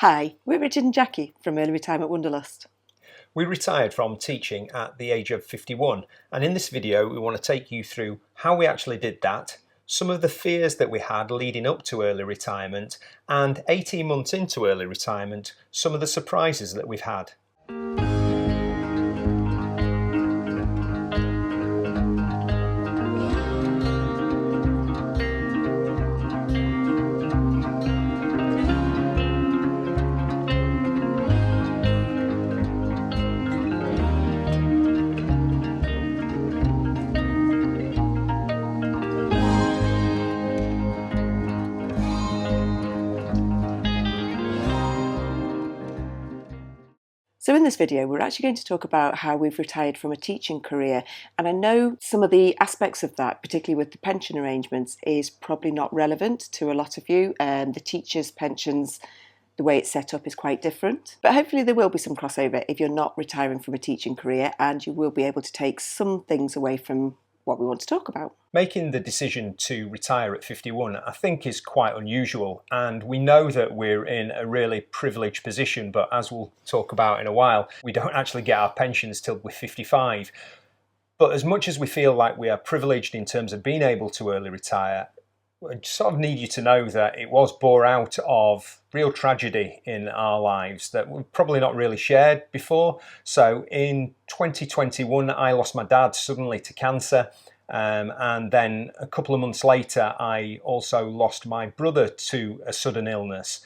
Hi, we're Richard and Jackie from Early Retirement Wanderlust. We retired from teaching at the age of 51, and in this video we want to take you through how we actually did that, some of the fears that we had leading up to early retirement, and 18 months into early retirement, some of the surprises that we've had. So in this video, we're actually going to talk about how we've retired from a teaching career. And I know some of the aspects of that, particularly with the pension arrangements, is probably not relevant to a lot of you. The teachers' pensions, the way it's set up is quite different. But hopefully there will be some crossover if you're not retiring from a teaching career, and you will be able to take some things away from what we want to talk about. Making the decision to retire at 51 I think is quite unusual, and we know that we're in a really privileged position, but as we'll talk about in a while, we don't actually get our pensions till we're 55. But as much as we feel like we are privileged in terms of being able to early retire, I sort of need you to know that it was born out of real tragedy in our lives that we've probably not really shared before. So in 2021, I lost my dad suddenly to cancer. And then a couple of months later, I also lost my brother to a sudden illness.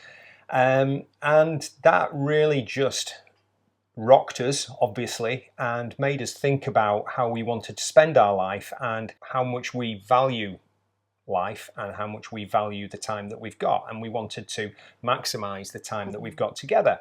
And that really just rocked us, obviously, and made us think about how we wanted to spend our life and how much we value life and how much we value the time that we've got, and we wanted to maximize the time that we've got together.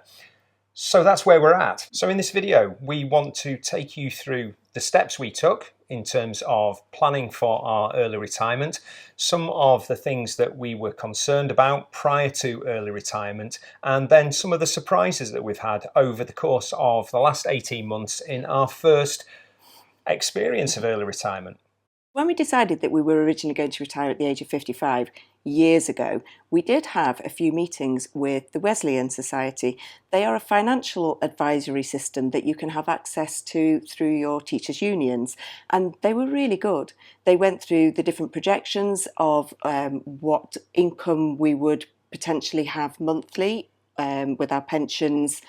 So that's where we're at. So in this video we want to take you through the steps we took in terms of planning for our early retirement, some of the things that we were concerned about prior to early retirement, and then some of the surprises that we've had over the course of the last 18 months in our first experience of early retirement. When we decided that we were originally going to retire at the age of 55 years ago, we did have a few meetings with the Wesleyan Society. They are a financial advisory system that you can have access to through your teachers' unions, and they were really good. They went through the different projections of what income we would potentially have monthly with our pensions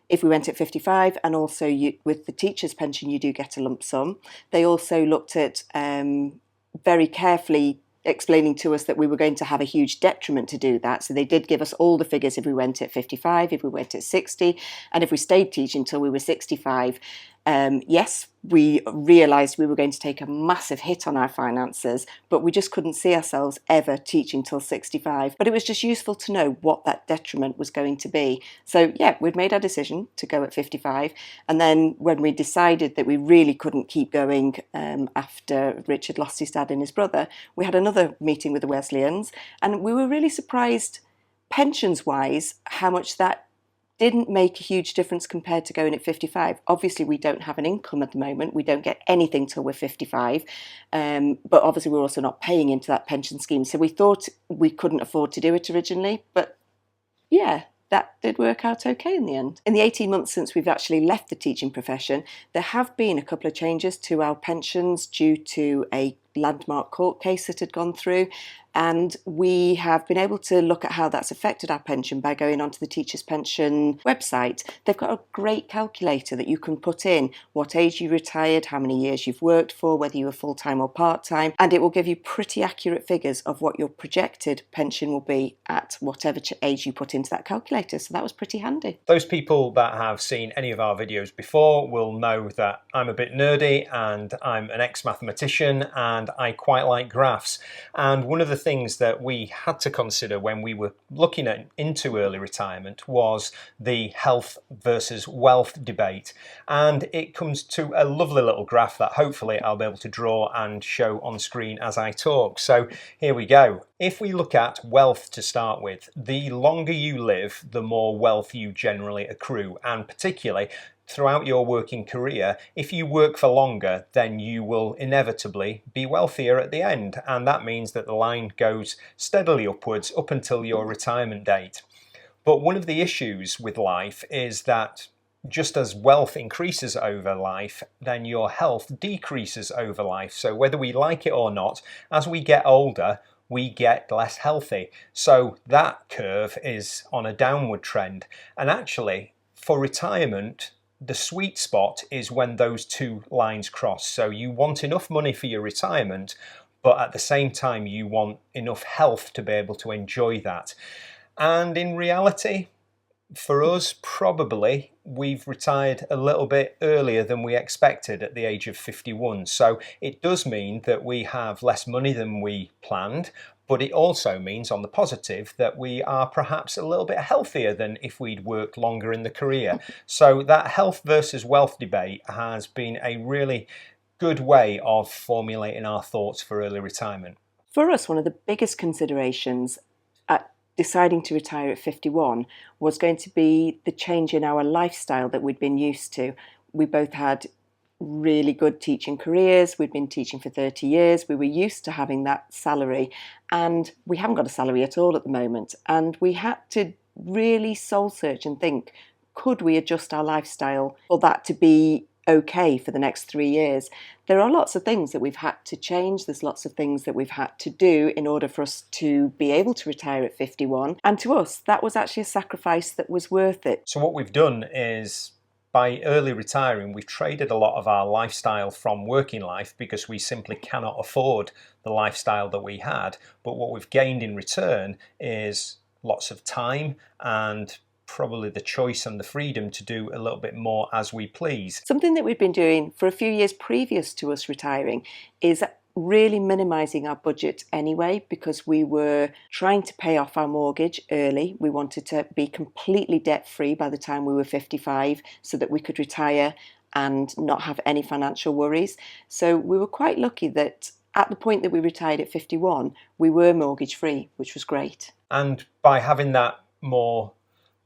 if we went at 55, and also with the teacher's pension you do get a lump sum. They also looked at very carefully explaining to us that we were going to have a huge detriment to do that. So they did give us all the figures if we went at 55, if we went at 60, and if we stayed teaching until we were 65. Yes, we realised we were going to take a massive hit on our finances, but we just couldn't see ourselves ever teaching till 65. But it was just useful to know what that detriment was going to be. So yeah, we'd made our decision to go at 55. And then when we decided that we really couldn't keep going after Richard lost his dad and his brother, we had another meeting with the Wesleyans, and we were really surprised, pensions-wise, how much that didn't make a huge difference compared to going at 55. Obviously, we don't have an income at the moment. We don't get anything till we're 55. But obviously, we're also not paying into that pension scheme. So we thought we couldn't afford to do it originally. But yeah, that did work out okay in the end. In the 18 months since we've actually left the teaching profession, there have been a couple of changes to our pensions due to a landmark court case that had gone through, and we have been able to look at how that's affected our pension by going onto the teachers' pension website. They've got a great calculator that you can put in what age you retired, how many years you've worked for, whether you were full-time or part-time, and it will give you pretty accurate figures of what your projected pension will be at whatever age you put into that calculator. So that was pretty handy. Those people that have seen any of our videos before will know that I'm a bit nerdy and I'm an ex-mathematician and I quite like graphs. And one of the things that we had to consider when we were looking into early retirement was the health versus wealth debate. And it comes to a lovely little graph that hopefully I'll be able to draw and show on screen as I talk. So here we go. If we look at wealth to start with, the longer you live, the more wealth you generally accrue, and particularly throughout your working career, if you work for longer, then you will inevitably be wealthier at the end, and that means that the line goes steadily upwards up until your retirement date. But one of the issues with life is that just as wealth increases over life, then your health decreases over life. So whether we like it or not, as we get older, we get less healthy. So that curve is on a downward trend. And actually, for retirement, the sweet spot is when those two lines cross. So you want enough money for your retirement, but at the same time, you want enough health to be able to enjoy that. And in reality, for us, probably we've retired a little bit earlier than we expected at the age of 51. So it does mean that we have less money than we planned, but it also means on the positive that we are perhaps a little bit healthier than if we'd worked longer in the career. So that health versus wealth debate has been a really good way of formulating our thoughts for early retirement. For us, one of the biggest considerations at deciding to retire at 51 was going to be the change in our lifestyle that we'd been used to. We both had really good teaching careers. We'd been teaching for 30 years. We were used to having that salary, and we haven't got a salary at all at the moment. And we had to really soul search and think, could we adjust our lifestyle for that to be okay for the next 3 years? There are lots of things that we've had to change. There's lots of things that we've had to do in order for us to be able to retire at 51. And to us, that was actually a sacrifice that was worth it. So what we've done is, by early retiring, we've traded a lot of our lifestyle from working life because we simply cannot afford the lifestyle that we had. But what we've gained in return is lots of time and probably the choice and the freedom to do a little bit more as we please. Something that we've been doing for a few years previous to us retiring is really minimising our budget anyway, because we were trying to pay off our mortgage early. We wanted to be completely debt-free by the time we were 55 so that we could retire and not have any financial worries. So we were quite lucky that at the point that we retired at 51, we were mortgage-free, which was great. And by having that more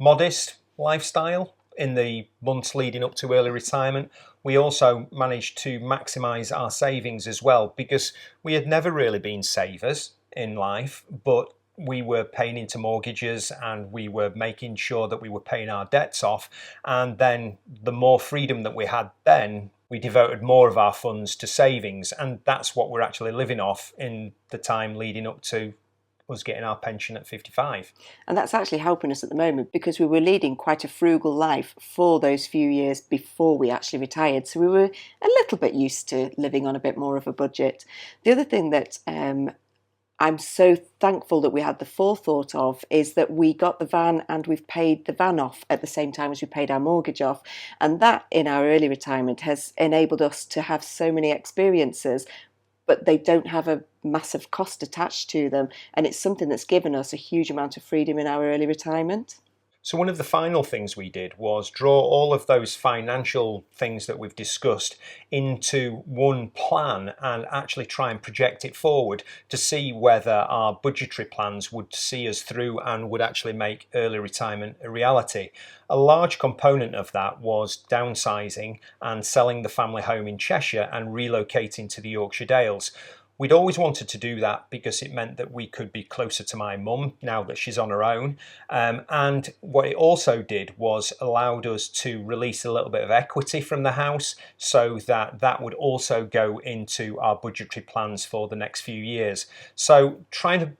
modest lifestyle in the months leading up to early retirement, we also managed to maximise our savings as well, because we had never really been savers in life, but we were paying into mortgages and we were making sure that we were paying our debts off. And then the more freedom that we had then, we devoted more of our funds to savings. And that's what we're actually living off in the time leading up to us getting our pension at 55. And that's actually helping us at the moment, because we were leading quite a frugal life for those few years before we actually retired. So we were a little bit used to living on a bit more of a budget. The other thing that I'm so thankful that we had the forethought of is that we got the van and we've paid the van off at the same time as we paid our mortgage off. And that in our early retirement has enabled us to have so many experiences, but they don't have a massive cost attached to them. And it's something that's given us a huge amount of freedom in our early retirement. So one of the final things we did was draw all of those financial things that we've discussed into one plan and actually try and project it forward to see whether our budgetary plans would see us through and would actually make early retirement a reality. A large component of that was downsizing and selling the family home in Cheshire and relocating to the Yorkshire Dales. We'd always wanted to do that because it meant that we could be closer to my mum now that she's on her own. And what it also did was allowed us to release a little bit of equity from the house so that that would also go into our budgetary plans for the next few years. So trying to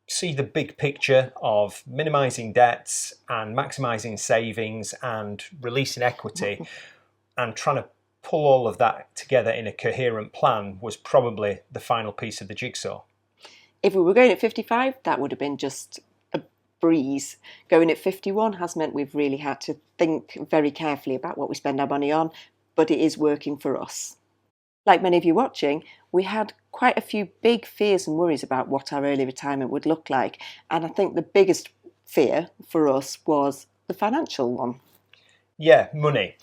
see the big picture of minimising debts and maximising savings and releasing equity and trying to pull all of that together in a coherent plan was probably the final piece of the jigsaw. If we were going at 55, that would have been just a breeze. Going at 51 has meant we've really had to think very carefully about what we spend our money on, but it is working for us. Like many of you watching, we had quite a few big fears and worries about what our early retirement would look like. And I think the biggest fear for us was the financial one. Yeah, money.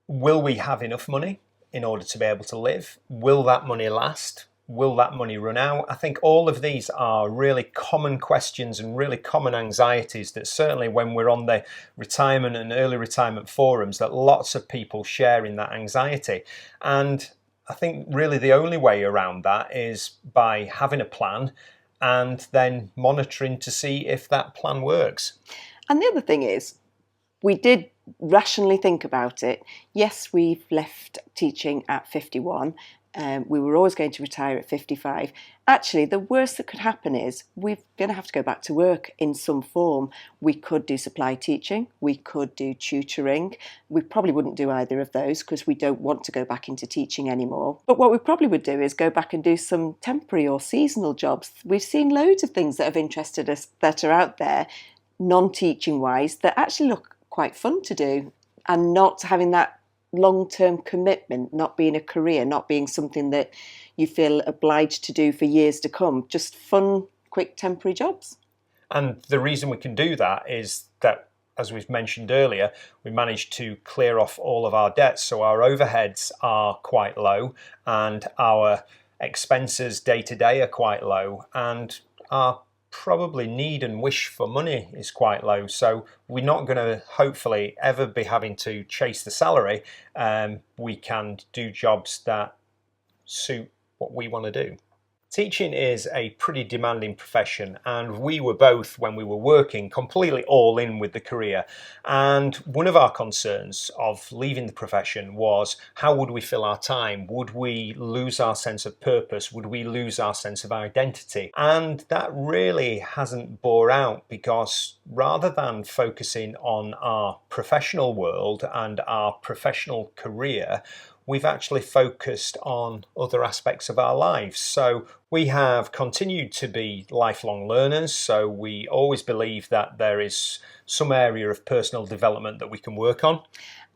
Will we have enough money in order to be able to live? Will that money last? Will that money run out? I think all of these are really common questions and really common anxieties that certainly when we're on the retirement and early retirement forums that lots of people share in that anxiety. And I think really the only way around that is by having a plan and then monitoring to see if that plan works. And the other thing is, we did rationally think about it. Yes, we've left teaching at 51. We were always going to retire at 55. Actually, the worst that could happen is we're going to have to go back to work in some form. We could do supply teaching, we could do tutoring. We probably wouldn't do either of those because we don't want to go back into teaching anymore. But what we probably would do is go back and do some temporary or seasonal jobs. We've seen loads of things that have interested us that are out there, non-teaching wise, that actually look quite fun to do, and not having that long-term commitment, not being a career, not being something that you feel obliged to do for years to come, just fun, quick temporary jobs. And the reason we can do that is that, as we've mentioned earlier, we managed to clear off all of our debts, so our overheads are quite low and our expenses day to day are quite low, and our probably need and wish for money is quite low. So we're not going to hopefully ever be having to chase the salary. We can do jobs that suit what we want to do. Teaching is a pretty demanding profession, and we were both, when we were working, completely all in with the career. And one of our concerns of leaving the profession was, how would we fill our time? Would we lose our sense of purpose? Would we lose our sense of identity? And that really hasn't bore out, because rather than focusing on our professional world and our professional career, we've actually focused on other aspects of our lives. So we have continued to be lifelong learners, so we always believe that there is some area of personal development that we can work on.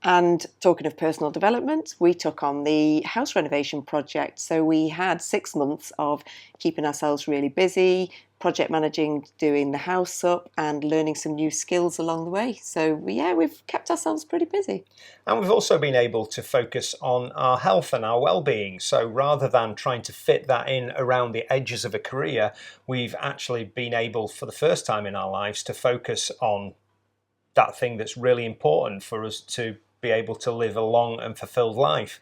And talking of personal development, we took on the house renovation project. So we had 6 months of keeping ourselves really busy, project managing, doing the house up and learning some new skills along the way. So we've kept ourselves pretty busy. And we've also been able to focus on our health and our well-being. So rather than trying to fit that in around the edges of a career, we've actually been able, for the first time in our lives, to focus on that thing that's really important for us to be able to live a long and fulfilled life.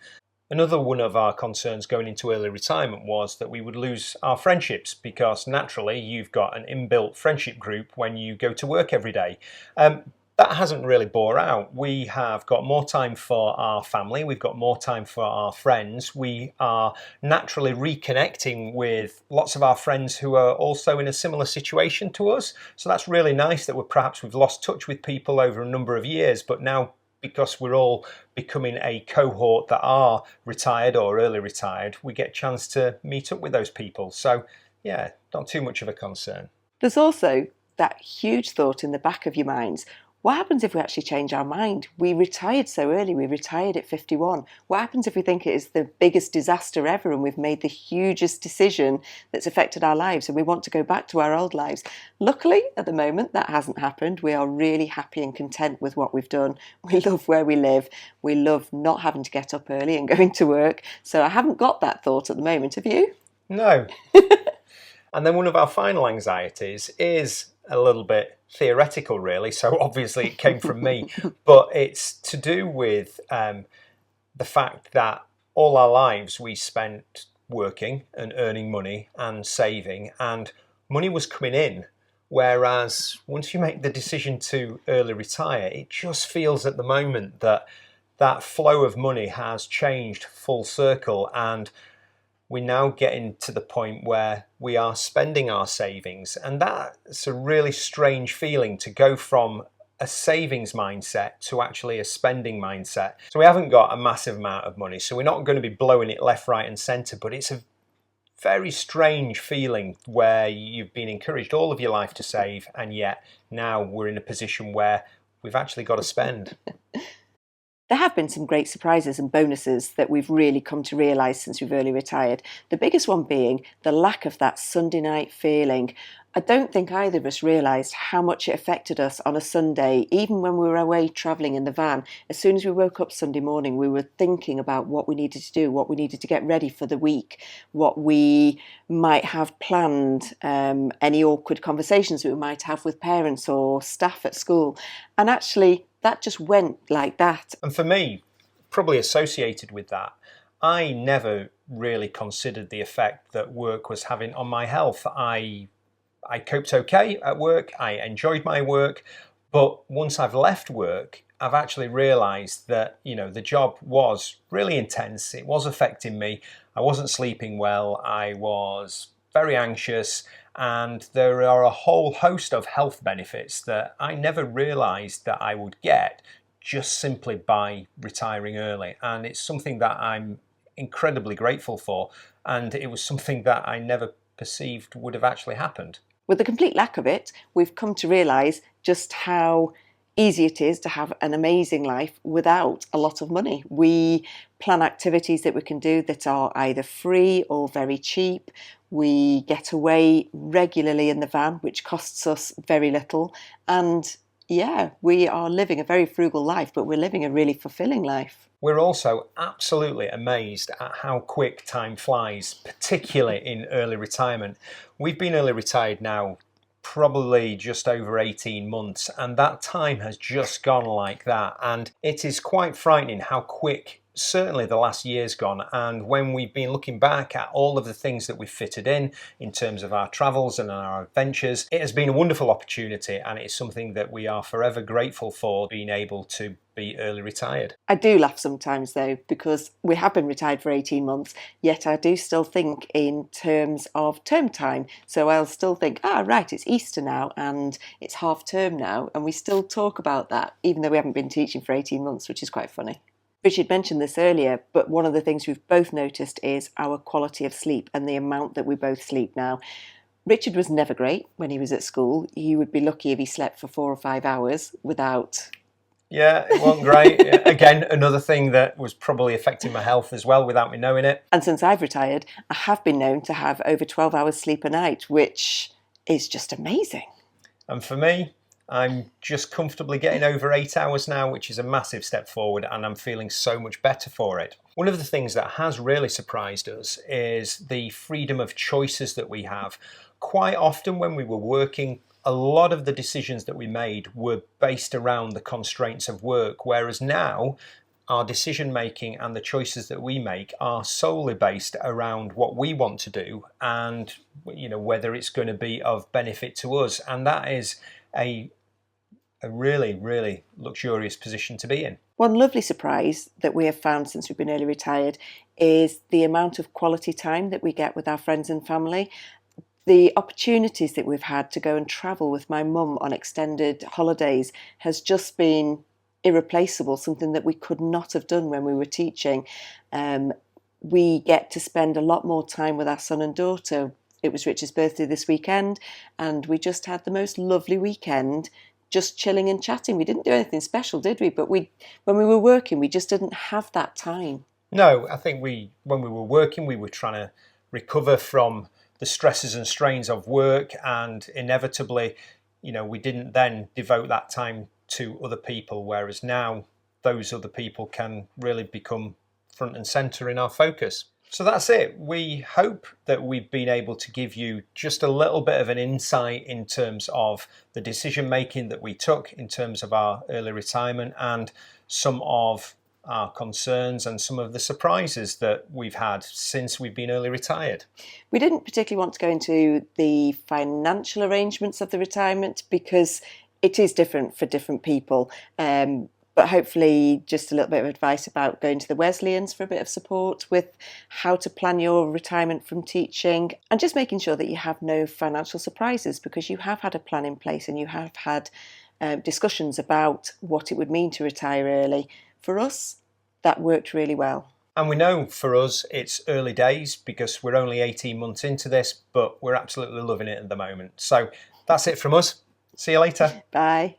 Another one of our concerns going into early retirement was that we would lose our friendships, because naturally you've got an inbuilt friendship group when you go to work every day. That hasn't really bore out. We have got more time for our family, we've got more time for our friends. We are naturally reconnecting with lots of our friends who are also in a similar situation to us. So that's really nice that we've lost touch with people over a number of years, but now, because we're all becoming a cohort that are retired or early retired, we get a chance to meet up with those people. So yeah, not too much of a concern. There's also that huge thought in the back of your minds. What happens if we actually change our mind? We retired so early, we retired at 51. What happens if we think it is the biggest disaster ever and we've made the hugest decision that's affected our lives and we want to go back to our old lives? Luckily, at the moment, that hasn't happened. We are really happy and content with what we've done. We love where we live. We love not having to get up early and going to work. So I haven't got that thought at the moment. Have you? No. And then one of our final anxieties is a little bit theoretical, really. So obviously it came from me, but it's to do with the fact that all our lives we spent working and earning money and saving, and money was coming in. Whereas once you make the decision to early retire, it just feels at the moment that that flow of money has changed full circle, and we're now getting to the point where we are spending our savings. And that's a really strange feeling, to go from a savings mindset to actually a spending mindset. So we haven't got a massive amount of money, so we're not going to be blowing it left, right and centre, but it's a very strange feeling where you've been encouraged all of your life to save, and yet now we're in a position where we've actually got to spend. There have been some great surprises and bonuses that we've really come to realise since we've early retired. The biggest one being the lack of that Sunday night feeling. I don't think either of us realised how much it affected us on a Sunday, even when we were away travelling in the van. As soon as we woke up Sunday morning, we were thinking about what we needed to do, what we needed to get ready for the week, what we might have planned, any awkward conversations that we might have with parents or staff at school. And actually, that just went like that. And for me, probably associated with that, I never really considered the effect that work was having on my health. I coped okay at work, I enjoyed my work, But once I've left work, I've actually realised that, the job was really intense. It was affecting me. I wasn't sleeping well. I was very anxious. And there are a whole host of health benefits that I never realised that I would get just simply by retiring early. And it's something that I'm incredibly grateful for. And it was something that I never perceived would have actually happened. With the complete lack of it, we've come to realise just how easy it is to have an amazing life without a lot of money. We plan activities that we can do that are either free or very cheap. We get away regularly in the van, which costs us very little. And yeah, we are living a very frugal life, but we're living a really fulfilling life. We're also absolutely amazed at how quick time flies, particularly in early retirement. We've been early retired now probably just over 18 months, and that time has just gone like that. And it is quite frightening how quick certainly the last year's gone. And when we've been looking back at all of the things that we've fitted in terms of our travels and our adventures, it has been a wonderful opportunity, and it's something that we are forever grateful for, being able to be early retired. I do laugh sometimes though, because we have been retired for 18 months, yet I do still think in terms of term time. So I'll still think, right, it's Easter now and it's half term now, and we still talk about that, even though we haven't been teaching for 18 months, which is quite funny. Richard mentioned this earlier, but one of the things we've both noticed is our quality of sleep and the amount that we both sleep now. Richard was never great when he was at school. He would be lucky if he slept for 4 or 5 hours without... Yeah, it wasn't great. Again, another thing that was probably affecting my health as well without me knowing it. And since I've retired, I have been known to have over 12 hours sleep a night, which is just amazing. And for me, I'm just comfortably getting over 8 hours now, which is a massive step forward, and I'm feeling so much better for it. One of the things that has really surprised us is the freedom of choices that we have. Quite often when we were working, a lot of the decisions that we made were based around the constraints of work, whereas now our decision making and the choices that we make are solely based around what we want to do and whether it's going to be of benefit to us. And that is a really, really luxurious position to be in. One lovely surprise that we have found since we've been early retired is the amount of quality time that we get with our friends and family. The opportunities that we've had to go and travel with my mum on extended holidays has just been irreplaceable, something that we could not have done when we were teaching. We get to spend a lot more time with our son and daughter. It was Richard's birthday this weekend, and we just had the most lovely weekend just chilling and chatting. We didn't do anything special, did we? But when we were working, we just didn't have that time. No, I think when we were working, we were trying to recover from the stresses and strains of work, and inevitably, we didn't then devote that time to other people, whereas now those other people can really become front and centre in our focus. So that's it. We hope that we've been able to give you just a little bit of an insight in terms of the decision making that we took in terms of our early retirement, and some of our concerns and some of the surprises that we've had since we've been early retired. We didn't particularly want to go into the financial arrangements of the retirement because it is different for different people. But hopefully just a little bit of advice about going to the Wesleyans for a bit of support with how to plan your retirement from teaching, and just making sure that you have no financial surprises, because you have had a plan in place and you have had discussions about what it would mean to retire early. For us, that worked really well. And we know for us it's early days because we're only 18 months into this, but we're absolutely loving it at the moment. So that's it from us. See you later. Bye.